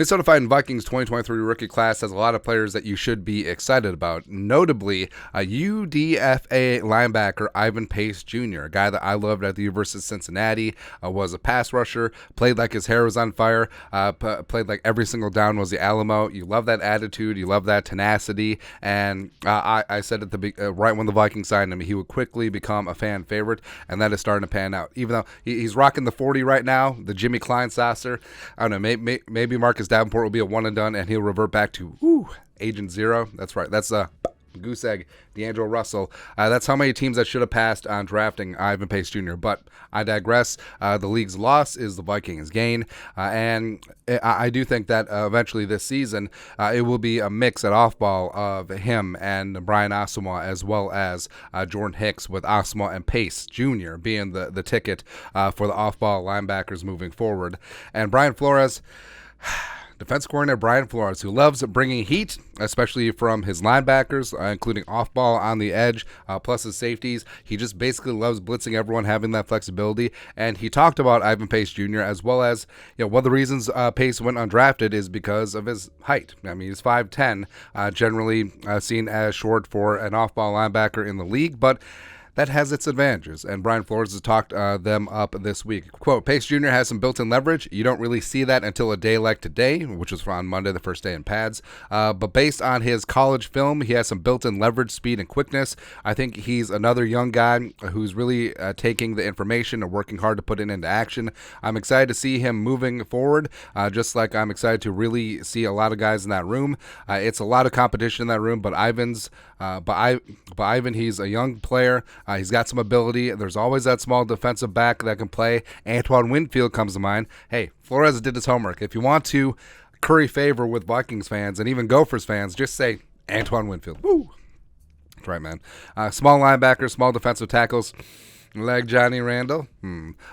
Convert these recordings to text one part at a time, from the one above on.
Minnesota Fighting Vikings 2023 rookie class has a lot of players that you should be excited about. Notably, a UDFA linebacker, Ivan Pace Jr., a guy that I loved at the University of Cincinnati, was a pass rusher, played like his hair was on fire, played like every single down was the Alamo. You love that attitude, you love that tenacity, and I said at the right when the Vikings signed him, he would quickly become a fan favorite, and that is starting to pan out. Even though he's rocking the 40 right now, the Jimmy Klein saucer, I don't know, maybe Marcus Davenport will be a one and done, and he'll revert back to Agent Zero. That's right. That's goose egg, D'Angelo Russell. That's how many teams that should have passed on drafting Ivan Pace Jr. But I digress. The league's loss is the Vikings' gain, and I do think that eventually this season it will be a mix at off-ball of him and Brian Asamoah, as well as Jordan Hicks, with Asamoah and Pace Jr. being the ticket for the off-ball linebackers moving forward. And Brian Flores, defense coordinator Brian Flores, who loves bringing heat, especially from his linebackers, including off-ball on the edge, plus his safeties. He just basically loves blitzing everyone, having that flexibility. And he talked about Ivan Pace Jr. as well as, one of the reasons Pace went undrafted is because of his height. I mean, he's 5'10", generally seen as short for an off-ball linebacker in the league, but that has its advantages, and Brian Flores has talked them up this week. Quote, Pace Jr. has some built-in leverage. You don't really see that until a day like today, which was on Monday, the first day in pads. But based on his college film, he has some built-in leverage, speed, and quickness. I think he's another young guy who's really taking the information and working hard to put it into action. I'm excited to see him moving forward, just like I'm excited to really see a lot of guys in that room. It's a lot of competition in that room, but Ivan, he's a young player. He's got some ability. There's always that small defensive back that can play. Antoine Winfield comes to mind. Hey, Flores did his homework. If you want to curry favor with Vikings fans and even Gophers fans, just say Antoine Winfield. Woo! That's right, man. Small linebackers, small defensive tackles, like Johnny Randall.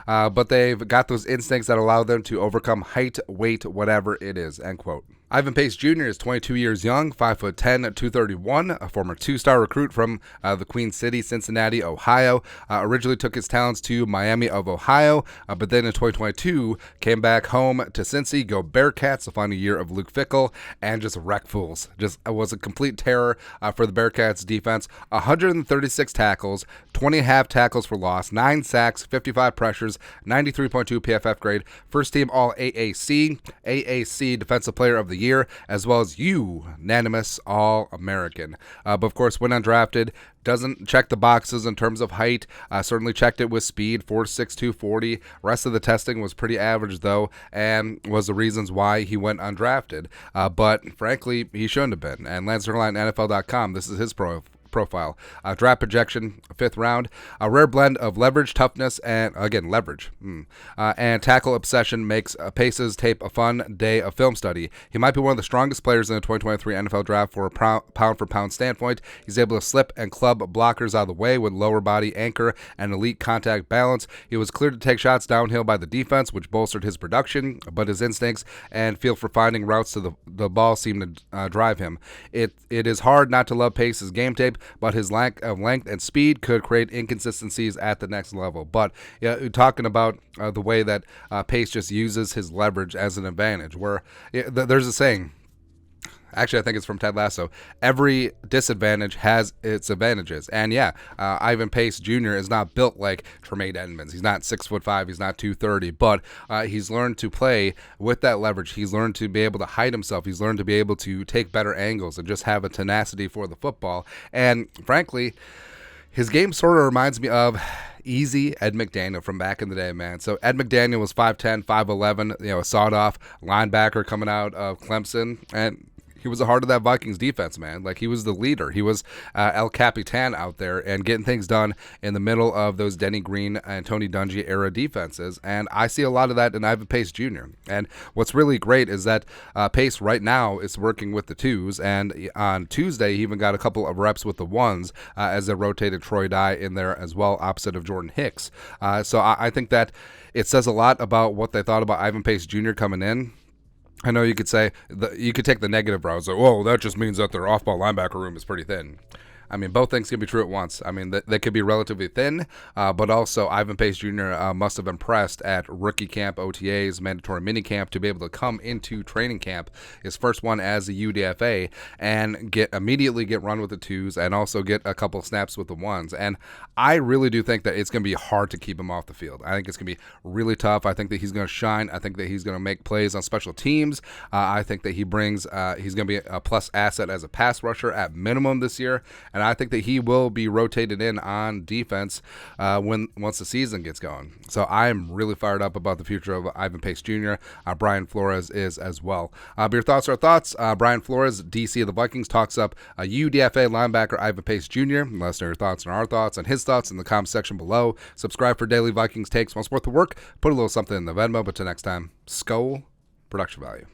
But they've got those instincts that allow them to overcome height, weight, whatever it is, end quote. Ivan Pace Jr. is 22 years young, 5'10", 231, a former two-star recruit from the Queen City, Cincinnati, Ohio. Originally took his talents to Miami of Ohio, but then in 2022 came back home to Cincy, go Bearcats, the final year of Luke Fickell, and just wreck fools. Just was a complete terror for the Bearcats defense. 136 tackles, 20.5 tackles for loss, 9 sacks, 55 pressures, 93.2 PFF grade, first team all AAC Defensive Player of the Year, as well as unanimous All-American. But of course, when undrafted, doesn't check the boxes in terms of height. Certainly checked it with speed, 4'6", 240. Rest of the testing was pretty average, though, and was the reasons why he went undrafted. But frankly, he shouldn't have been. And Lance Zierlein, NFL.com, this is his profile. Draft projection, 5th round. A rare blend of leverage, toughness, and, again, leverage. And tackle obsession makes Pace's tape a fun day of film study. He might be one of the strongest players in the 2023 NFL draft for a pound-for-pound standpoint. He's able to slip and club blockers out of the way with lower body anchor and elite contact balance. He was cleared to take shots downhill by the defense, which bolstered his production, but his instincts and feel for finding routes to the ball seem to drive him. It is hard not to love Pace's game tape, but his lack of length and speed could create inconsistencies at the next level. But talking about the way that Pace just uses his leverage as an advantage, where there's a saying, actually I think it's from Ted Lasso, every disadvantage has its advantages. And Ivan Pace Jr. is not built like Tremaine Edmonds. He's not 6'5", he's not 230, but he's learned to play with that leverage. He's learned to be able to hide himself. He's learned to be able to take better angles and just have a tenacity for the football. And frankly, his game sort of reminds me of easy Ed McDaniel from back in the day, man. So Ed McDaniel was 5'10", 5'11", a sawed-off linebacker coming out of Clemson, and he was the heart of that Vikings defense, man. Like, he was the leader. He was El Capitan out there and getting things done in the middle of those Denny Green and Tony Dungy era defenses. And I see a lot of that in Ivan Pace Jr. And what's really great is that Pace right now is working with the twos. And on Tuesday, he even got a couple of reps with the ones as they rotated Troy Dye in there as well, opposite of Jordan Hicks. So I think that it says a lot about what they thought about Ivan Pace Jr. coming in. I know you could say, you could take the negative route. So, that just means that their off-ball linebacker room is pretty thin. I mean, both things can be true at once. I mean, they could be relatively thin, but also Ivan Pace Jr. Must have impressed at rookie camp, OTAs, mandatory minicamp to be able to come into training camp, his first one as a UDFA, and immediately get run with the twos and also get a couple snaps with the ones. And I really do think that it's going to be hard to keep him off the field. I think it's going to be really tough. I think that he's going to shine. I think that he's going to make plays on special teams. I think that he's going to be a plus asset as a pass rusher at minimum this year. And I think that he will be rotated in on defense once the season gets going. So I'm really fired up about the future of Ivan Pace Jr. Brian Flores is as well. But your thoughts are thoughts. Brian Flores, DC of the Vikings, talks up UDFA linebacker Ivan Pace Jr. Let us know your thoughts and our thoughts and his thoughts in the comment section below. Subscribe for daily Vikings takes. Once worth the work, put a little something in the Venmo. But till next time, Skull Production Value.